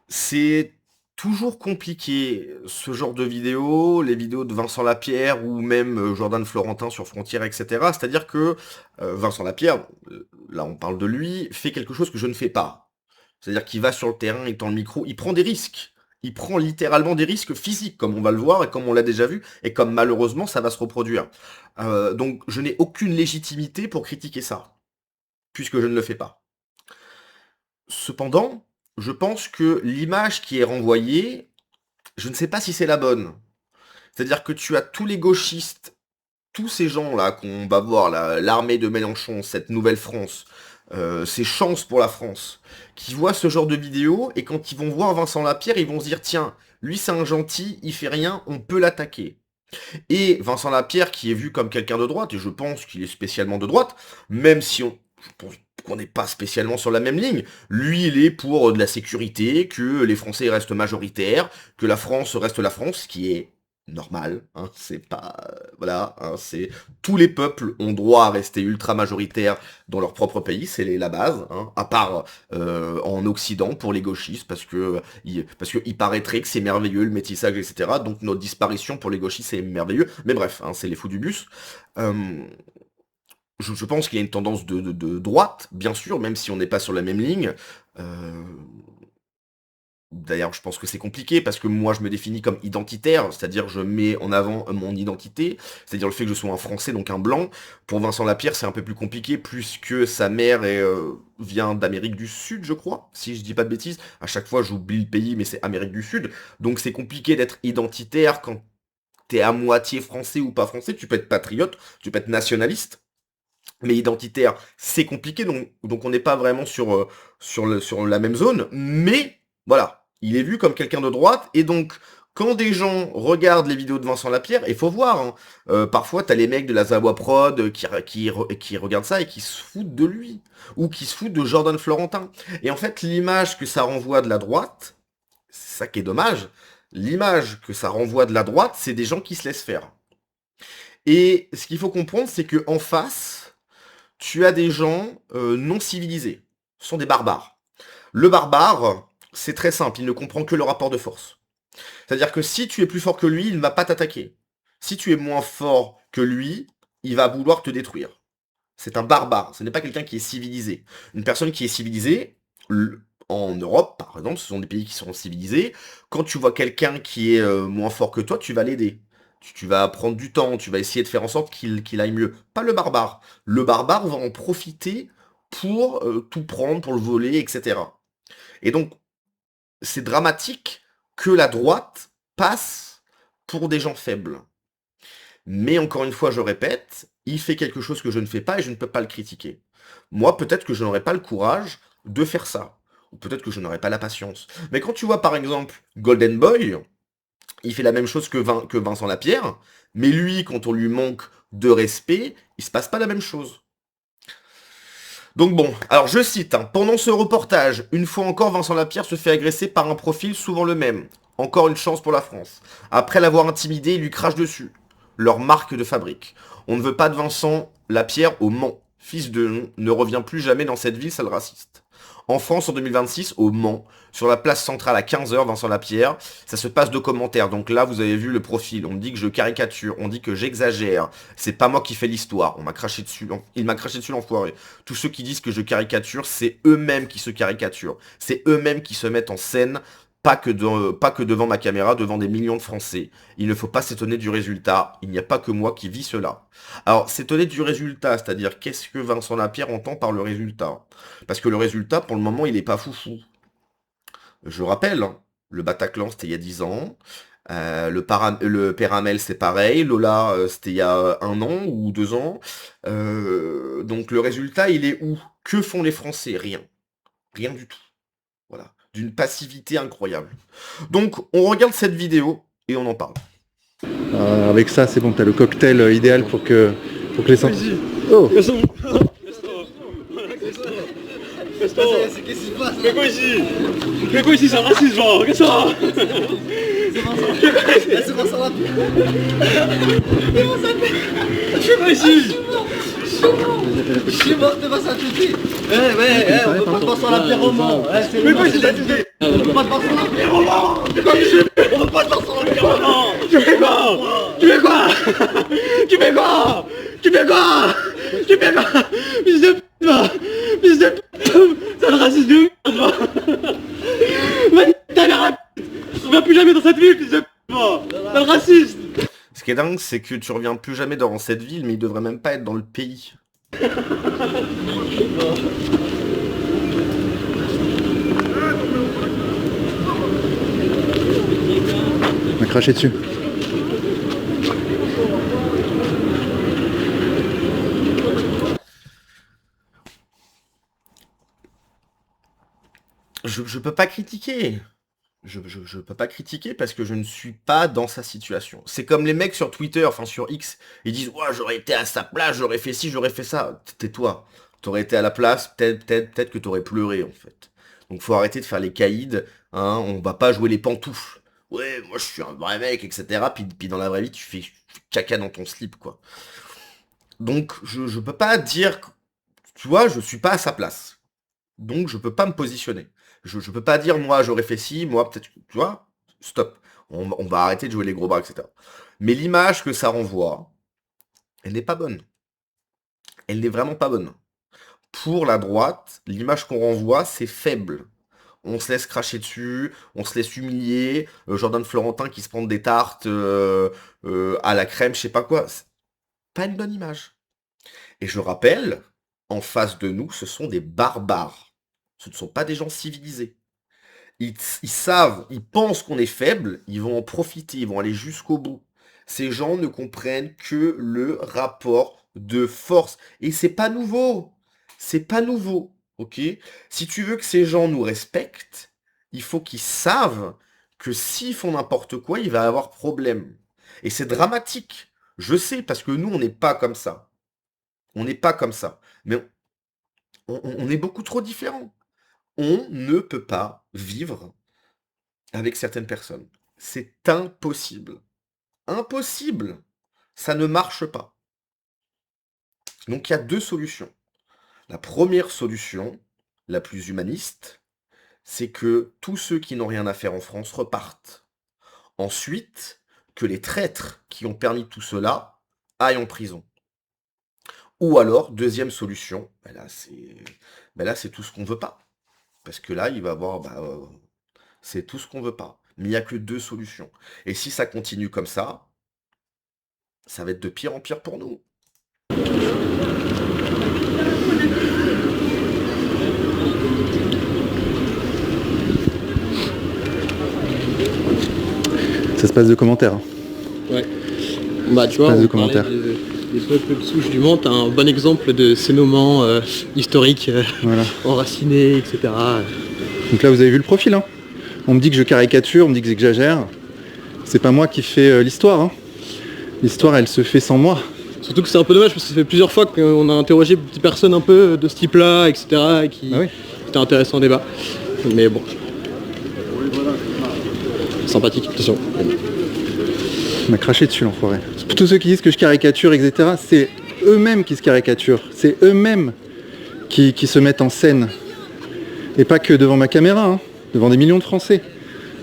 C'est toujours compliqué, ce genre de vidéos, les vidéos de Vincent Lapierre ou même, Jordan Florentin sur Frontières et cetera. C'est-à-dire que, Vincent Lapierre, là on parle de lui, fait quelque chose que je ne fais pas. C'est-à-dire qu'il va sur le terrain, il tend le micro, il prend des risques. Il prend littéralement des risques physiques, comme on va le voir et comme on l'a déjà vu, et comme malheureusement ça va se reproduire. Donc je n'ai aucune légitimité pour critiquer ça, puisque je ne le fais pas. Cependant, je pense que l'image qui est renvoyée, je ne sais pas si c'est la bonne. C'est-à-dire que tu as tous les gauchistes, tous ces gens-là qu'on va voir, l'armée de Mélenchon, cette nouvelle France, ces chances pour la France, qui voient ce genre de vidéo, et quand ils vont voir Vincent Lapierre, ils vont se dire, tiens, lui c'est un gentil, il fait rien, on peut l'attaquer. Et Vincent Lapierre, qui est vu comme quelqu'un de droite, et je pense qu'il est spécialement de droite, même si je pense qu'on n'est pas spécialement sur la même ligne, lui il est pour de la sécurité, que les Français restent majoritaires, que la France reste la France, ce qui est normal, hein, c'est pas... voilà, hein, c'est... Tous les peuples ont droit à rester ultra majoritaires dans leur propre pays, c'est la base, hein, à part en Occident pour les gauchistes, parce que il paraîtrait que c'est merveilleux le métissage, etc. Donc notre disparition pour les gauchistes c'est merveilleux, mais bref, hein, c'est les fous du bus. Euh, je pense qu'il y a une tendance de droite, bien sûr, même si on n'est pas sur la même ligne. Euh, D'ailleurs, je pense que c'est compliqué parce que moi, je me définis comme identitaire, c'est-à-dire je mets en avant mon identité, c'est-à-dire le fait que je sois un Français, donc un blanc. Pour Vincent Lapierre, c'est un peu plus compliqué puisque sa mère vient d'Amérique du Sud, je crois, si je dis pas de bêtises. À chaque fois, j'oublie le pays, mais c'est Amérique du Sud. Donc c'est compliqué d'être identitaire quand t'es à moitié français ou pas français. Tu peux être patriote, tu peux être nationaliste. Mais identitaire, c'est compliqué, donc on n'est pas vraiment sur la même zone, mais voilà, il est vu comme quelqu'un de droite, et donc quand des gens regardent les vidéos de Vincent Lapierre, il faut voir, hein, parfois t'as les mecs de la Zawa Prod qui regardent ça et qui se foutent de lui, ou qui se foutent de Jordan Florentin. Et en fait, l'image que ça renvoie de la droite, c'est ça qui est dommage, l'image que ça renvoie de la droite, c'est des gens qui se laissent faire. Et ce qu'il faut comprendre, c'est que en face, tu as des gens non civilisés. Ce sont des barbares. Le barbare, c'est très simple, il ne comprend que le rapport de force. C'est-à-dire que si tu es plus fort que lui, il ne va pas t'attaquer. Si tu es moins fort que lui, il va vouloir te détruire. C'est un barbare, ce n'est pas quelqu'un qui est civilisé. Une personne qui est civilisée, en Europe par exemple, ce sont des pays qui sont civilisés, quand tu vois quelqu'un qui est moins fort que toi, tu vas l'aider. Tu vas prendre du temps, tu vas essayer de faire en sorte qu'il aille mieux. Pas le barbare. Le barbare va en profiter pour tout prendre, pour le voler, etc. Et donc, c'est dramatique que la droite passe pour des gens faibles. Mais encore une fois, je répète, il fait quelque chose que je ne fais pas et je ne peux pas le critiquer. Moi, peut-être que je n'aurais pas le courage de faire ça. Ou peut-être que je n'aurais pas la patience. Mais quand tu vois par exemple Golden Boy, il fait la même chose que Vincent Lapierre, mais lui, quand on lui manque de respect, il se passe pas la même chose. Donc bon, alors je cite, hein, pendant ce reportage, une fois encore, Vincent Lapierre se fait agresser par un profil souvent le même. Encore une chance pour la France. Après l'avoir intimidé, il lui crache dessus. Leur marque de fabrique. On ne veut pas de Vincent Lapierre au Mans. Fils de ne revient plus jamais dans cette ville, sale raciste. En France, en 2026, au Mans, sur la place centrale à 15h, Vincent Lapierre, ça se passe de commentaires. Donc là, vous avez vu le profil. On me dit que je caricature, on dit que j'exagère. C'est pas moi qui fais l'histoire. On m'a craché dessus. Il m'a craché dessus l'enfoiré. Tous ceux qui disent que je caricature, c'est eux-mêmes qui se caricaturent. C'est eux-mêmes qui se mettent en scène, pas que devant ma caméra, devant des millions de Français. Il ne faut pas s'étonner du résultat. Il n'y a pas que moi qui vis cela. Alors, s'étonner du résultat, c'est-à-dire qu'est-ce que Vincent Lapierre entend par le résultat? Parce que le résultat, pour le moment, il est pas foufou. Je rappelle, hein, le Bataclan, c'était il y a 10 ans. Le Péramel, c'est pareil. Lola, c'était il y a 1 an ou 2 ans. Donc le résultat, il est où? Que font les Français? Rien. Rien du tout. Voilà. D'une passivité incroyable. Donc, on regarde cette vidéo et on en parle. Avec ça, c'est bon, t'as le cocktail idéal pour que les sens... Oh. Qu'est-ce qui se passe? Fais quoi ici? Fais quoi ici? C'est un raciste, genre, qu'est-ce que ça? C'est Vincent Lapierre. Fais quoi ici? Je suis mort de Vincent Lapierre. On peut pas Vincent Lapierre au Mans. Fais quoi ici? peut pas te faire ça. Mais Romain, c'est quoi que on peut pas te faire ça. Romain, tu fais quoi? Tu fais quoi? Tu fais quoi? Tu fais quoi? Tu fais quoi? Fils de pute, va. Fils de pute. Sale raciste de merde, va. Va ta mère à pute. Je reviens plus jamais dans cette ville, fils de pute, va. Sale raciste. Ce qui est dingue, c'est que tu reviens plus jamais dans cette ville, mais il devrait même pas être dans le pays. On a craché dessus. Je peux pas critiquer. Je peux pas critiquer parce que je ne suis pas dans sa situation. C'est comme les mecs sur Twitter, enfin sur X, ils disent ouais, j'aurais été à sa place, j'aurais fait ci, j'aurais fait ça. Tais-toi. T'aurais été à la place, peut-être que t'aurais pleuré en fait. Donc faut arrêter de faire les caïds, hein, on va pas jouer les pantoufles. Ouais, moi je suis un vrai mec, etc. Puis dans la vraie vie, tu fais caca dans ton slip, quoi. Donc je peux pas dire, tu vois, je suis pas à sa place. Donc je peux pas me positionner. Je peux pas dire moi j'aurais fait ci, moi peut-être, tu vois, stop. On va arrêter de jouer les gros bras, etc. Mais l'image que ça renvoie, elle n'est pas bonne. Elle n'est vraiment pas bonne. Pour la droite, l'image qu'on renvoie, c'est faible. On se laisse cracher dessus, on se laisse humilier. Jordan Florentin qui se prend des tartes à la crème, je sais pas quoi. C'est pas une bonne image. Et je rappelle, en face de nous, ce sont des barbares. Ce ne sont pas des gens civilisés. Ils savent, ils pensent qu'on est faible, ils vont en profiter, ils vont aller jusqu'au bout. Ces gens ne comprennent que le rapport de force. Et c'est pas nouveau. C'est pas nouveau. Ok? Si tu veux que ces gens nous respectent, il faut qu'ils savent que s'ils font n'importe quoi, il va y avoir problème. Et c'est dramatique. Je sais, parce que nous, on n'est pas comme ça. On n'est pas comme ça. Mais on est beaucoup trop différents. On ne peut pas vivre avec certaines personnes. C'est impossible. Impossible. Ça ne marche pas. Donc il y a deux solutions. La première solution, la plus humaniste, c'est que tous ceux qui n'ont rien à faire en France repartent. Ensuite, que les traîtres qui ont permis tout cela aillent en prison. Ou alors, deuxième solution, là c'est tout ce qu'on veut pas. Parce que là, il va y avoir, c'est tout ce qu'on veut pas. Mais il n'y a que deux solutions. Et si ça continue comme ça va être de pire en pire pour nous. Ça se passe de commentaires. Hein. Ouais. Bah tu vois, Pas de on commentaires. parlait des peuples de souche du monde, t'as un bon exemple de ces moments historiques, Voilà. enracinés, etc. Donc là, vous avez vu le profil. Hein. On me dit que je caricature, on me dit que j'exagère. C'est pas moi qui fais l'histoire. Hein. L'histoire, elle se fait sans moi. Surtout que c'est un peu dommage parce que ça fait plusieurs fois qu'on a interrogé des personnes un peu de ce type-là, etc. et qui Ah oui. étaient intéressants en débat. Mais bon. Sympathique, attention. On m'a craché dessus, l'enfoiré. Tous ceux qui disent que je caricature, etc., c'est eux-mêmes qui se caricaturent. C'est eux-mêmes qui se mettent en scène. Et pas que devant ma caméra, hein, devant des millions de Français.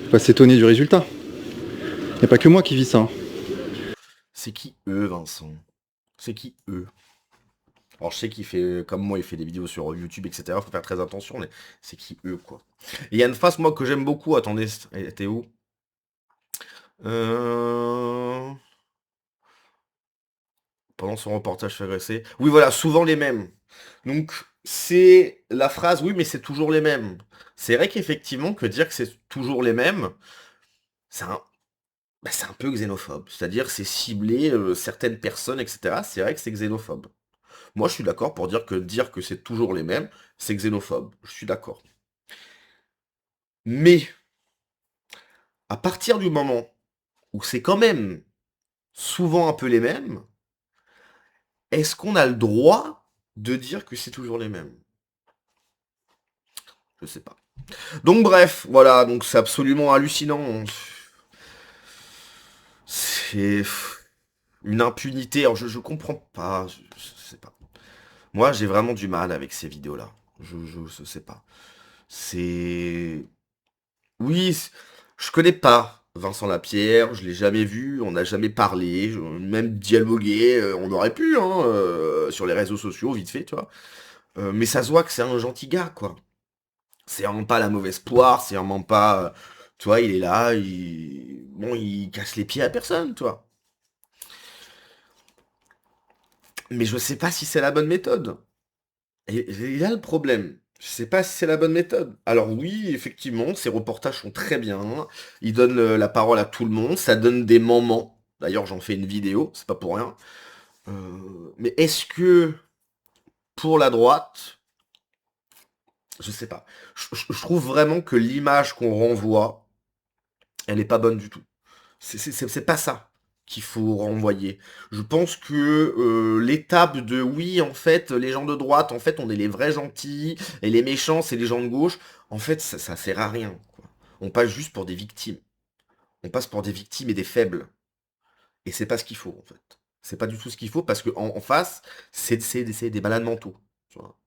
Faut pas s'étonner du résultat. Il n'y a pas que moi qui vis ça. Hein. C'est qui eux, Vincent? C'est qui eux? Alors je sais qu'il fait, comme moi, il fait des vidéos sur YouTube, etc. Faut faire très attention, mais c'est qui eux, quoi? Et il y a une phrase, moi, que j'aime beaucoup. Attendez, t'es où? Pendant son reportage fait agresser. Oui, voilà, souvent les mêmes. Donc, c'est la phrase, oui, mais c'est toujours les mêmes. C'est vrai qu'effectivement, que dire que c'est toujours les mêmes, c'est un peu xénophobe. C'est-à-dire, c'est cibler certaines personnes, etc. C'est vrai que c'est xénophobe. Moi, je suis d'accord pour dire que c'est toujours les mêmes, c'est xénophobe. Je suis d'accord. Mais, à partir du moment où c'est quand même souvent un peu les mêmes, est-ce qu'on a le droit de dire que c'est toujours les mêmes? Je sais pas. Donc bref, voilà, donc c'est absolument hallucinant. C'est une impunité. Alors je comprends pas, je sais pas. Moi j'ai vraiment du mal avec ces vidéos-là. Je sais pas. C'est... Oui, je connais pas Vincent Lapierre, je l'ai jamais vu, on n'a jamais parlé, même dialogué, on aurait pu, hein, sur les réseaux sociaux, vite fait, tu vois. Mais ça se voit que c'est un gentil gars, quoi. C'est vraiment pas la mauvaise poire, c'est vraiment pas... tu vois, il est là, bon, il casse les pieds à personne, tu vois. Mais je sais pas si c'est la bonne méthode. Et il a le problème. Je sais pas si c'est la bonne méthode. Alors oui, effectivement, ces reportages sont très bien. Ils donnent la parole à tout le monde. Ça donne des moments. D'ailleurs, j'en fais une vidéo, c'est pas pour rien. Mais est-ce que pour la droite, je sais pas. Je trouve vraiment que l'image qu'on renvoie, elle est pas bonne du tout. C'est pas ça qu'il faut renvoyer. Je pense que l'étape de oui, en fait, les gens de droite, en fait, on est les vrais gentils, et les méchants, c'est les gens de gauche, en fait, ça sert à rien, quoi. On passe juste pour des victimes. On passe pour des victimes et des faibles. Et c'est pas ce qu'il faut, en fait. C'est pas du tout ce qu'il faut, parce que en face, c'est des malades mentaux. Tu vois.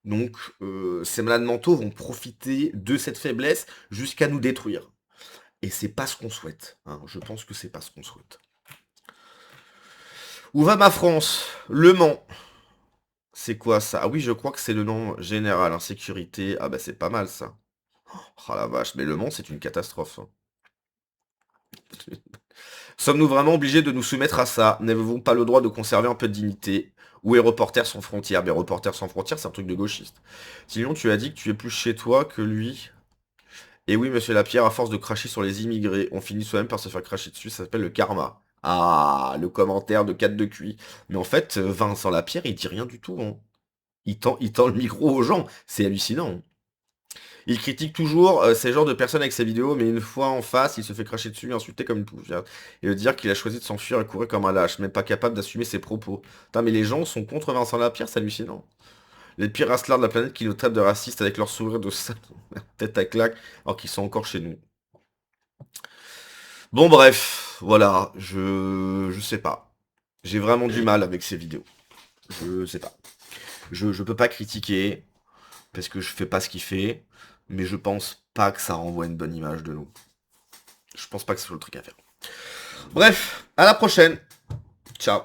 Donc, ces malades mentaux vont profiter de cette faiblesse jusqu'à nous détruire. Et c'est pas ce qu'on souhaite, hein. Je pense que c'est pas ce qu'on souhaite. Où va ma France? Le Mans. C'est quoi ça? Ah oui, je crois que c'est le nom général, insécurité. Ah bah c'est pas mal ça. Oh la vache, mais Le Mans c'est une catastrophe, hein. Sommes-nous vraiment obligés de nous soumettre à ça? N'avez-vous pas le droit de conserver un peu de dignité? Où est Reporters sans frontières? Mais Reporters sans frontières, c'est un truc de gauchiste. Sinon, tu as dit que tu es plus chez toi que lui. Et oui, monsieur Lapierre, à force de cracher sur les immigrés, on finit soi-même par se faire cracher dessus, ça s'appelle le karma. Ah, le commentaire de 4 de QI. Mais en fait, Vincent Lapierre, il dit rien du tout, hein. Il tend le micro aux gens, c'est hallucinant, hein. Il critique toujours ces genres de personnes avec ses vidéos, mais une fois en face, il se fait cracher dessus, insulter comme une poufière, et le dire qu'il a choisi de s'enfuir et courir comme un lâche, même pas capable d'assumer ses propos. Putain, mais les gens sont contre Vincent Lapierre, c'est hallucinant. Les pires racelards de la planète qui nous traitent de racistes avec leur sourire de sale, tête à claque, alors qu'ils sont encore chez nous. Bon bref, voilà, je sais pas. J'ai vraiment du mal avec ces vidéos. Je sais pas. Je peux pas critiquer, parce que je fais pas ce qu'il fait, mais je pense pas que ça renvoie une bonne image de nous. Je pense pas que ce soit le truc à faire. Bref, à la prochaine. Ciao.